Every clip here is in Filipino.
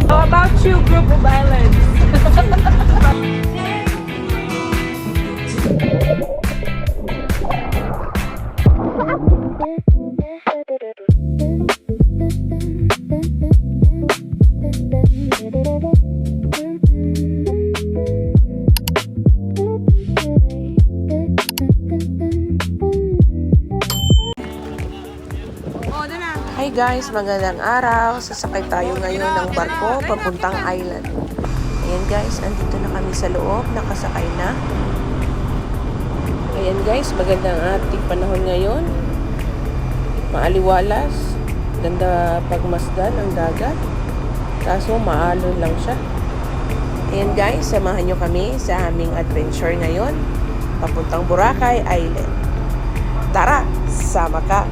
How about you, group of islands? Hi guys, magandang araw. Sasakay tayo ngayon ng barko papuntang island. Ayan guys, andito na kami sa loob, nakasakay na. Ayan guys, magandang ating panahon ngayon. Maaliwalas, ganda pagmasdan ang dagat. Kaso maalon lang siya. Ayan guys, samahan nyo kami sa aming adventure ngayon papuntang Boracay Island. Tara, sama ka!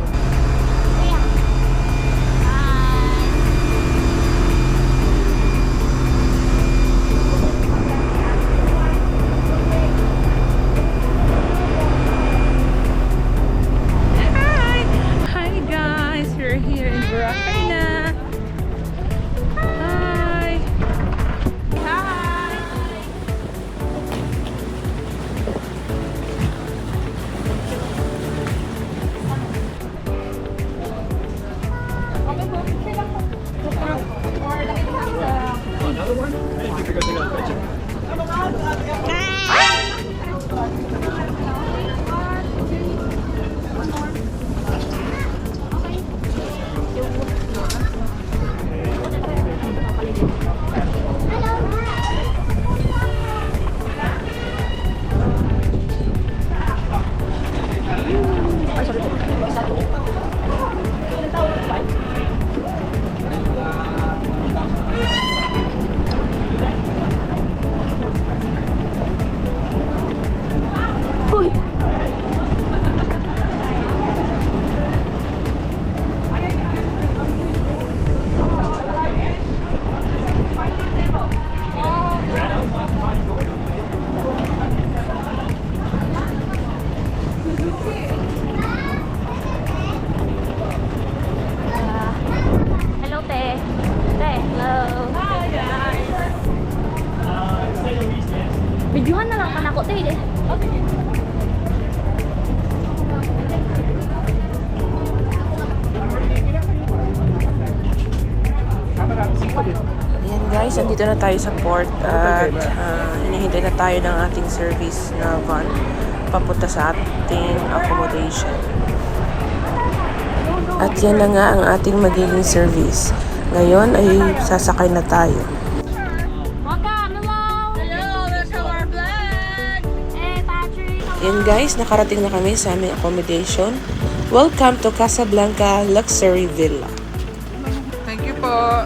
Videohan na lang kan ako tayo eh. Ayan guys, andito na tayo sa port at hinihintay na tayo ng ating service na van papunta sa ating accommodation. At yan na nga ang ating magiging service. Ngayon ay sasakay na tayo. Yan guys, nakarating na kami sa aming accommodation. Welcome to Casablanca Luxury Villa. Thank you po.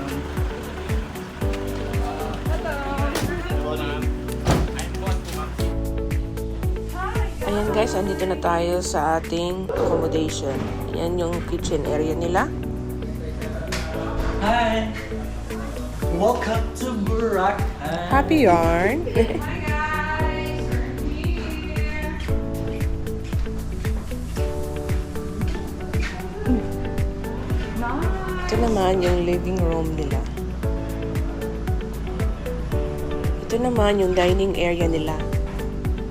Ayan guys, andito na tayo sa ating accommodation. Ayan yung kitchen area nila. Hi! Welcome to Boracay! Happy yarn! Ito naman yung living room nila. Ito naman yung dining area nila.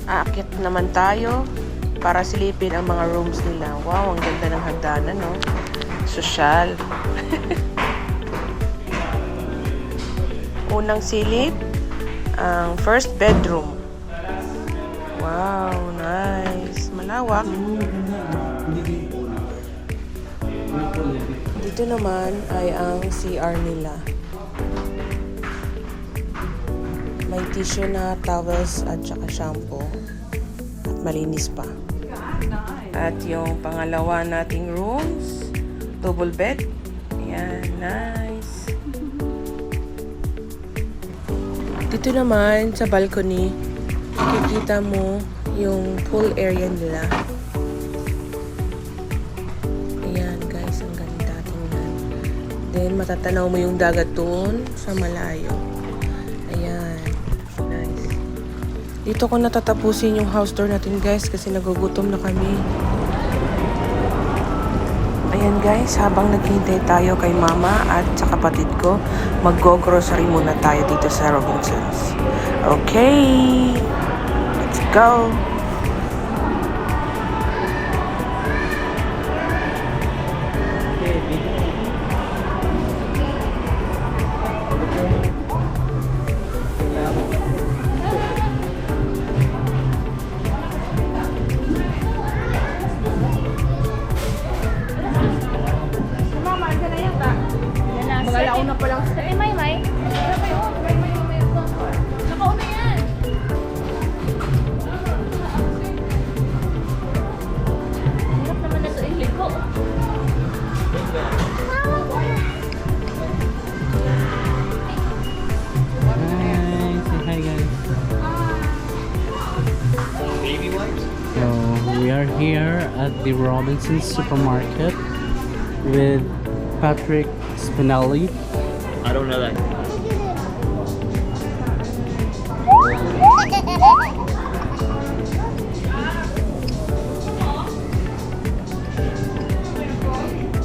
Aakyat naman tayo para silipin ang mga rooms nila. Wow, ang ganda ng hagdanan, no? Sosyal. Unang silip, ang first bedroom. Wow, nice. Malawak. Dito naman ay ang CR nila. May tissue na towels at saka shampoo. At malinis pa. At yung pangalawa nating rooms, double bed. Ayan, nice. Dito naman sa balcony, makikita mo yung pool area nila. Ayan guys, ang ganda tingnan. Then matatanaw mo yung dagat doon sa malayo. Ayan, nice. Dito ko natatapusin yung house tour natin guys kasi nagugutom na kami. Ayan guys, habang naghihintay tayo kay mama at sa kapatid ko, mag-go-grocery muna tayo dito sa Robinsons. Okay, let's go! Magalauna pa lang. Eh, may. Nakauna yan. Hirap naman na ito iliko. Hi guys. Baby wipes? So we are here at the Robinsons supermarket with Patrick Spinelli. I don't know that.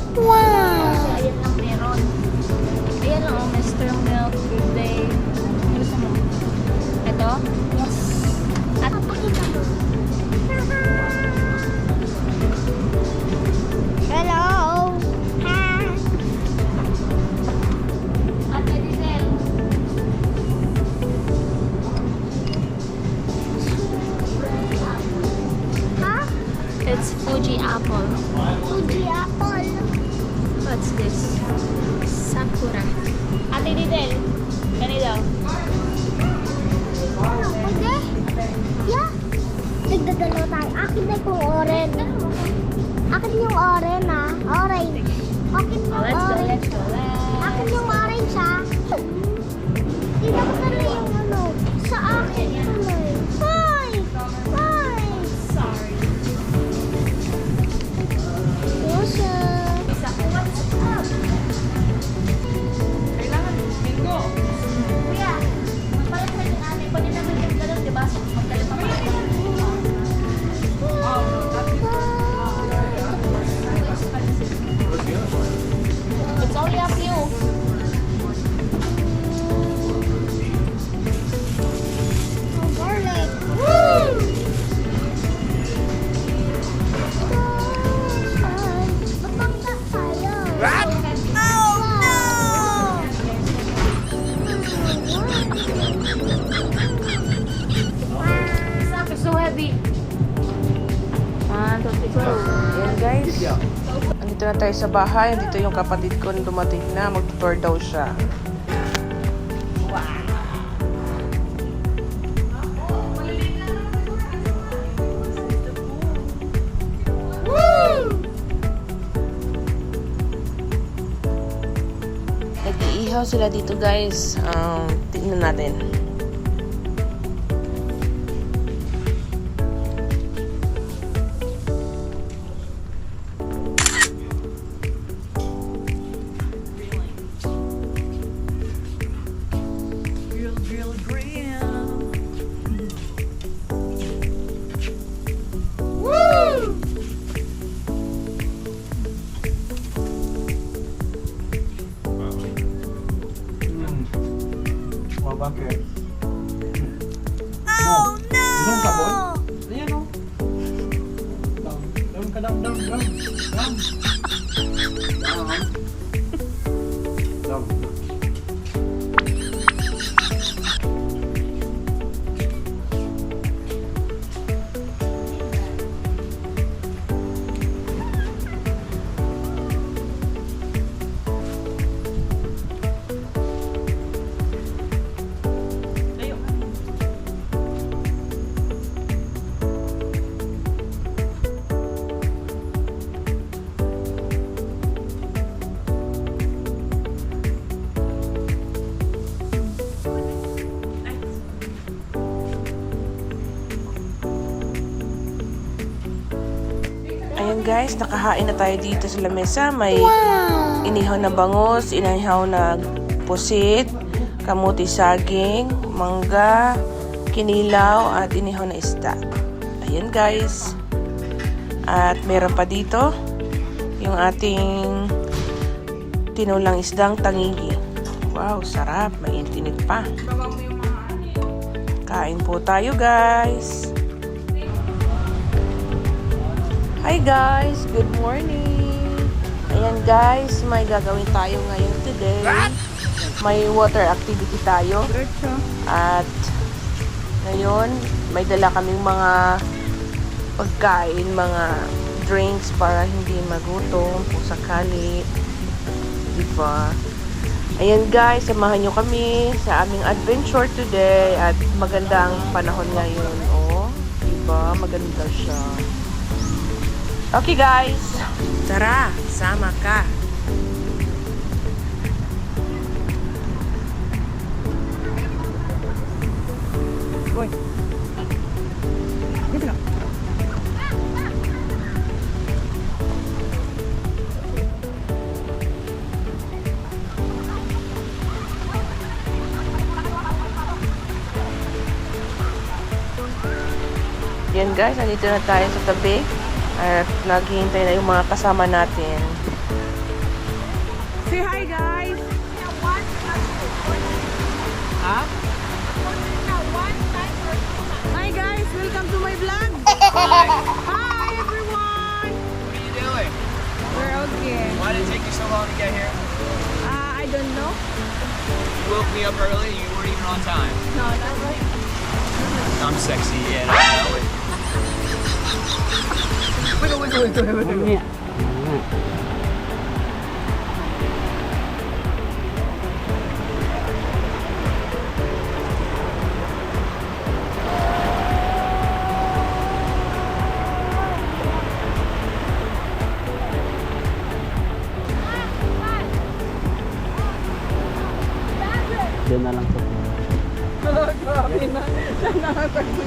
Ayan lang meron. Ayan lang, oh, Mr. Milk, Good Day. Ano gusto mo? Ito? Yes. At pakita mo. Hello. Hi. Ate Diesel. Huh? It's Fuji Apple. Fuji apple. What's this? Sakura. Ate Diesel. Ganito. Ano? Pwede? Yeah. Nagdadalaw tayo. Akin na yung orange. Akin yung orange ah. Orange. Akin yung Oh, let's go, orange. let's go. Akin yung orange ah. Dito ko na lang yung ano. Sa akin. Hi! Hi! Sorry. Yosa. Isa ko, what's up? Kailangan bingo. Kuya, magpalit sa yung ate. Pwede naman yung gano'n, diba? So, magpalit pa pa. It's only up to you. Garlic. Woo! Mapangka tayo. What? Oh, no! Stop, it's so heavy. 1, 2, 3, go. Ayan guys, andito na tayo sa bahay. Andito yung kapatid ko na dumating na. Mag-tour daw siya. Nag-iihaw sila dito guys. Tingnan natin. Bakit? Oh, no! Gusto mong sabon? Ayan o. Down ka, down. Down. Ayan guys, nakahain na tayo dito sa lamesa. May inihaw na bangus, inihaw na pusit, kamuti saging, mangga, kinilaw, at inihaw na isda. Ayan guys. At meron pa dito, yung ating tinulang isdang tangigi. Wow, sarap. Maintinit pa. Kain po tayo, guys. Hi, guys. Good morning. Ayan, guys. May gagawin tayo ngayon today. May water activity tayo. At ngayon, may dala kaming mga pagkain, mga drinks para hindi magutom kung sakali. Diba? Ayan guys, samahan nyo kami sa aming adventure today at magandang panahon ngayon. Oh, diba? Maganda siya. Okay guys, tara, sama ka. Boy. Dito ka. Yan guys, nandito na tayo sa tabi at naghihintay na yung mga kasama natin. Say hi guys! Ha? Hi guys! Welcome to my vlog! Hi everyone! What are you doing? We're okay. Why did it take you so long to get here? I don't know. You woke me up early, you weren't even on time. No, that's right. I'm sexy, yeah, I know it. Mamaya. Diyan na lang po. Grabe na. Nakakagod.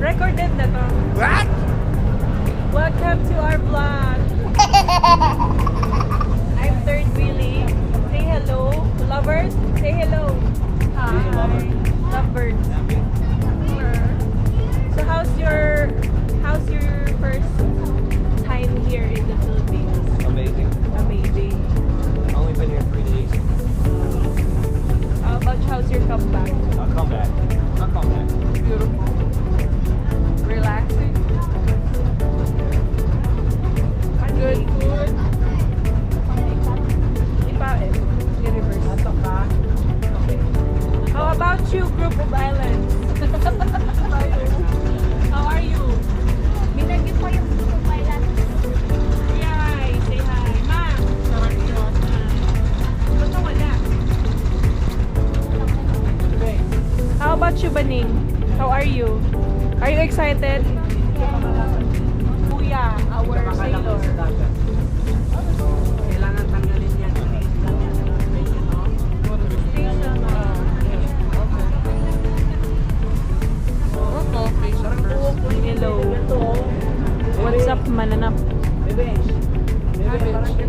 Recorded na to. What? Welcome to our vlog. I'm Third Willie. Say hello. Lovers, say hello. Hi. Lovebirds. So how's your first time here in the Philippines? Amazing. Amazing. I've only been here 3 days. How about how's your comeback? I'll come back. I'll come back. Beautiful. Relaxing. Good food. Universe. Okay. How about you, group of islands? How are you? Binagyan ko yung pilot. Hi, say hi. Ma'am. Ba't nawala? Okay. How about you, Baning? How are you? Are you excited? Kuya, our sailor. Kailangan tanggalin yan. Hello. What's up, mananap?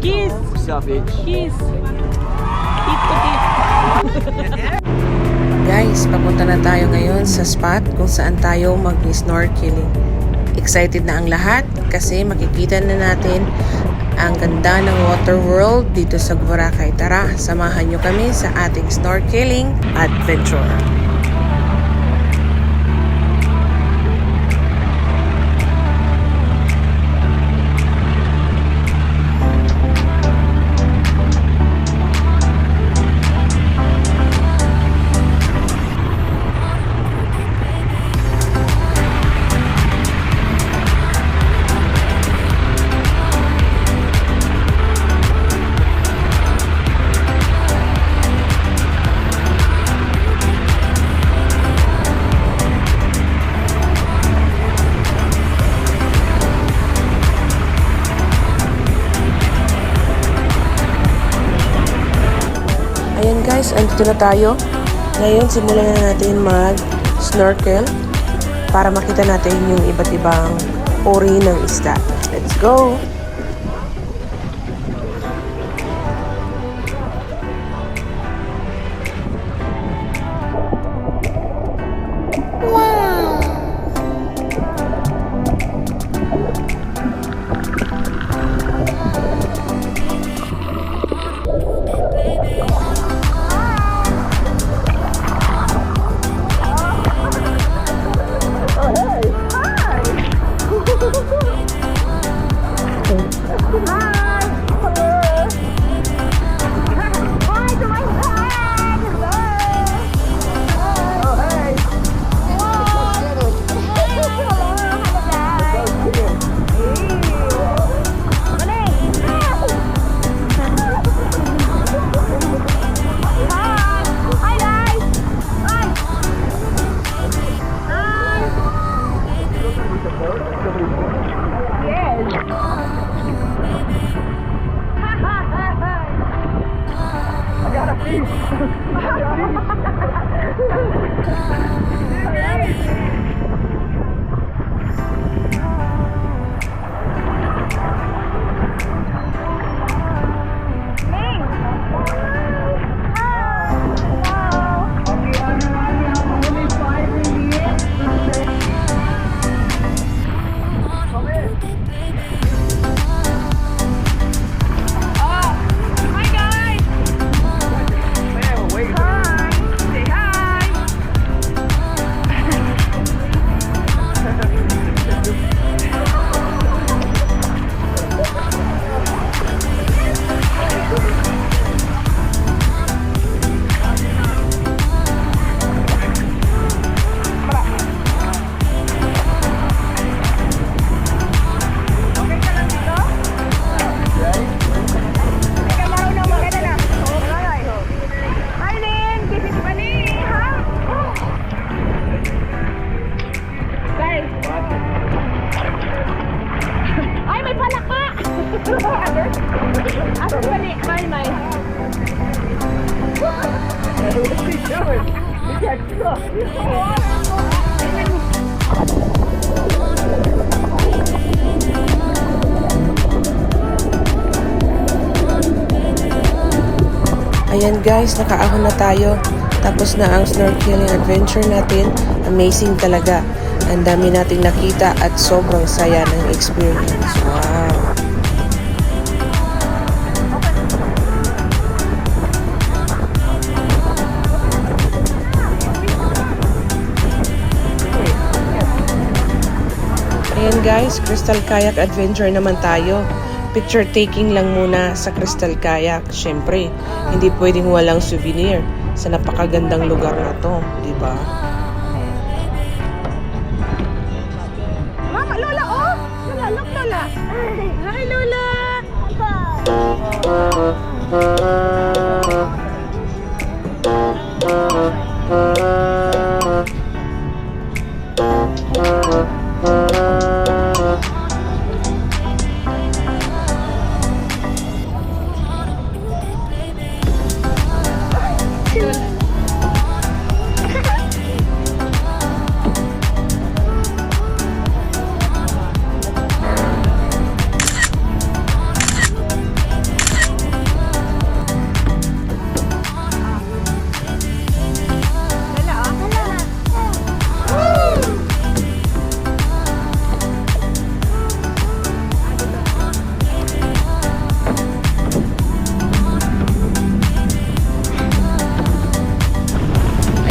Kiss! What's up, bitch? Kiss! Tip to tip. Guys, papunta na tayo ngayon sa spot kung saan tayo mag-snorkeling. Excited na ang lahat kasi makikita na natin ang ganda ng water world dito sa Boracay. Tara, samahan nyo kami sa ating snorkeling adventure. Ayan guys, andito na tayo. Ngayon, simulan na natin mag-snorkel para makita natin yung iba't ibang uri ng isda. Let's go! Ayan guys, nakaahon na tayo. Tapos na ang snorkeling adventure natin. Amazing talaga. Ang dami nating nakita at sobrang saya ng experience. Wow! Ayan guys, Crystal Kayak Adventure naman tayo. Picture taking lang muna sa Crystal Kayak. Siyempre, hindi pwedeng walang souvenir sa napakagandang lugar na to, di ba? Mama, Lola, oh! Lola, look, Lola. Hi, Lola.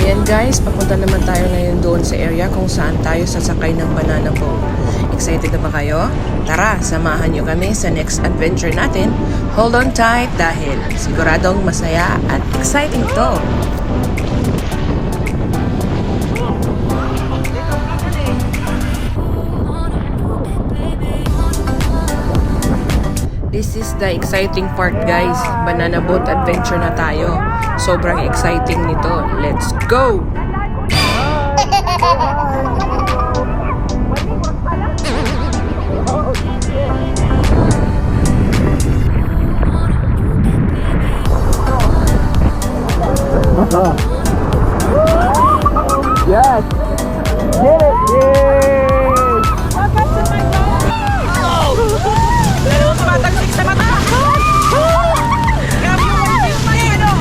Ayan guys, papunta naman tayo ngayon doon sa area kung saan tayo sasakay ng banana boat. Excited na ba kayo? Tara, samahan nyo kami sa next adventure natin. Hold on tight dahil siguradong masaya at exciting to. This is the exciting part guys. Banana boat adventure na tayo. Sobrang exciting nito. Let's go! Yes! Get it! Yay! Welcome to my boat. Lalo tumatagsik sa mata! Grabe yung waves na yan, oh!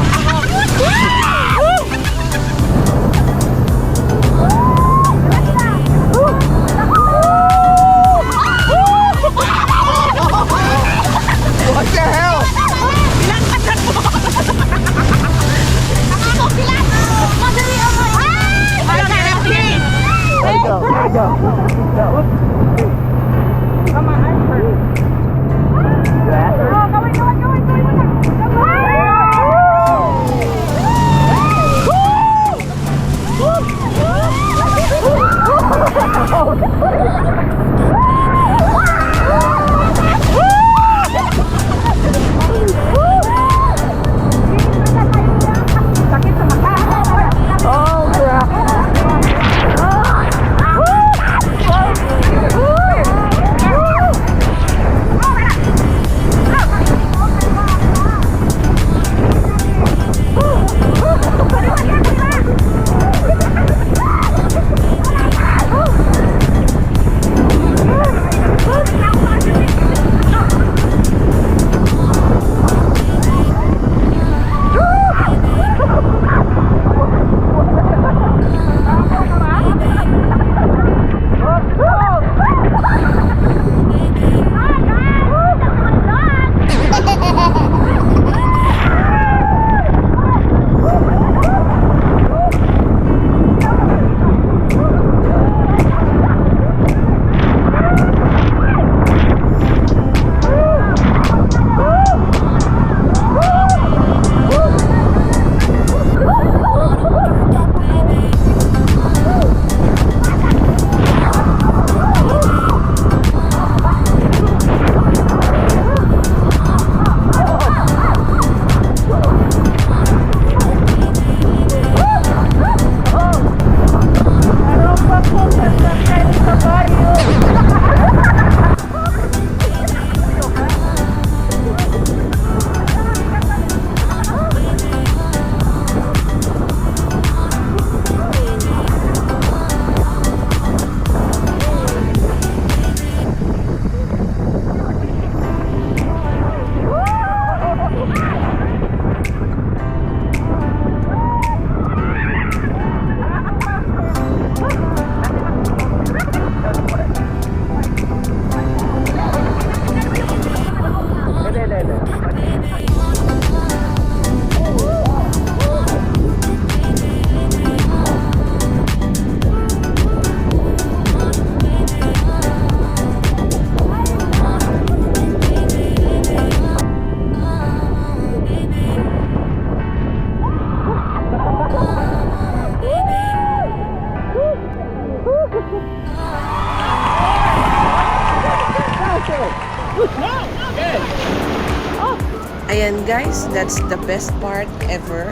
Ayan guys, that's the best part ever.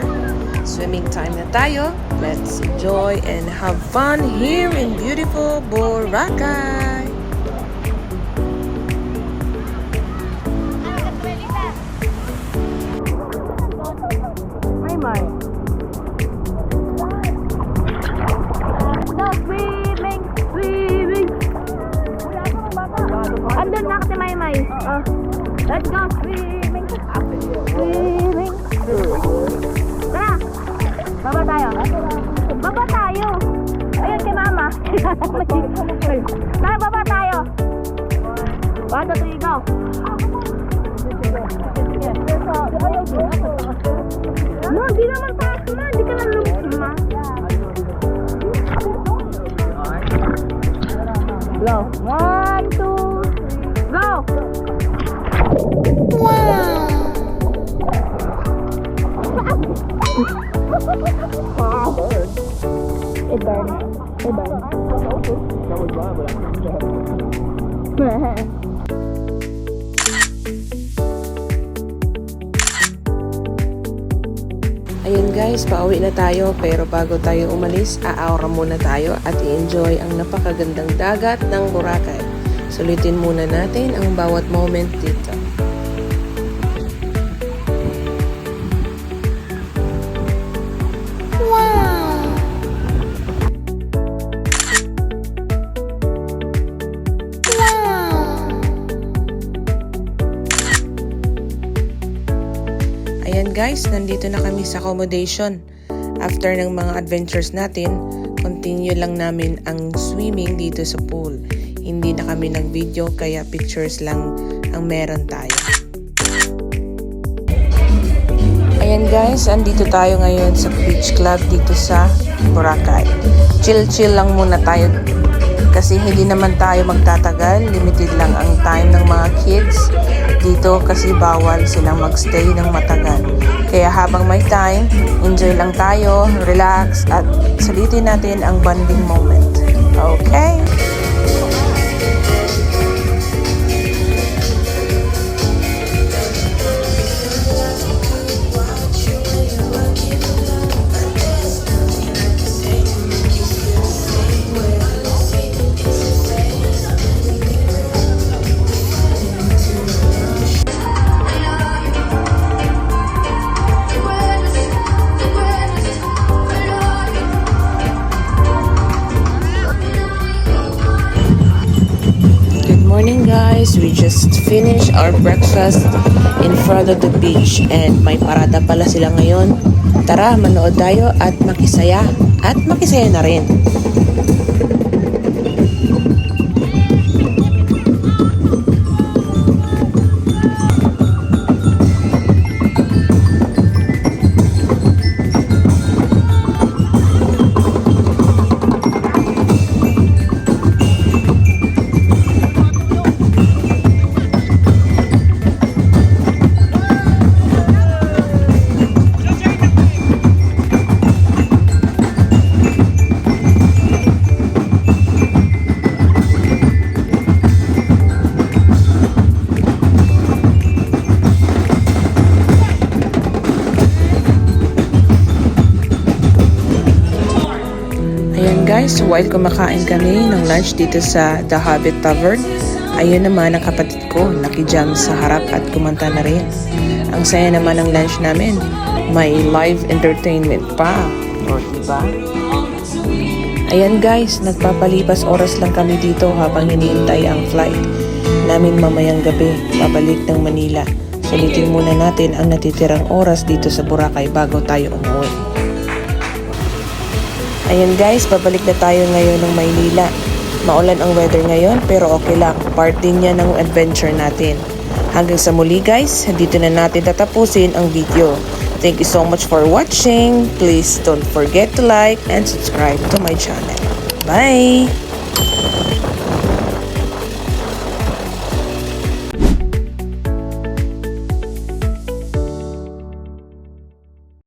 Swimming time na tayo. Let's enjoy and have fun here in beautiful Boracay. May. Swimming, swimming. Andun na kasi May. Let's go swimming. Swimming. Tara. Baba tayo. Baba tayo. Ayun kay mama. Tara, baba tayo. 1, 2, 3, go. No, di naman taas ma. Di ka lang lumos ma. Go. 1, 2, go. It burned. Ayun guys, pauwi na tayo pero bago tayo umalis, aaura muna tayo at i-enjoy ang napakagandang dagat ng Boracay. Sulitin muna natin ang bawat moment dito. Ayan guys, nandito na kami sa accommodation. After ng mga adventures natin, continue lang namin ang swimming dito sa pool. Hindi na kami nag-video kaya pictures lang ang meron tayo. Ayan guys, andito tayo ngayon sa beach club dito sa Boracay. Chill-chill lang muna tayo kasi hindi naman tayo magtatagal. Limited lang ang time ng mga kids dito kasi bawal silang magstay ng matagal. Kaya habang may time, enjoy lang tayo, relax, at sulitin natin ang bonding moment. Okay? Morning guys, we just finished our breakfast in front of the beach and may parada pala sila ngayon. Tara, manood tayo at makisaya na rin. Guys, while kumakain kami ng lunch dito sa The Hobbit Tavern, ayun naman ang kapatid ko, nakijam sa harap at kumanta na rin. Ang saya naman ng lunch namin. May live entertainment pa. O, diba? Ayan guys, nagpapalipas oras lang kami dito habang hinihintay ang flight namin mamayang gabi, pabalik ng Manila. Sulitin muna natin ang natitirang oras dito sa Boracay bago tayo umuwi. Ayan guys, babalik na tayo ngayon ng Maynila. Maulan ang weather ngayon pero okay lang. Part din yan ng adventure natin. Hanggang sa muli guys, dito na natin tatapusin ang video. Thank you so much for watching. Please don't forget to like and subscribe to my channel. Bye!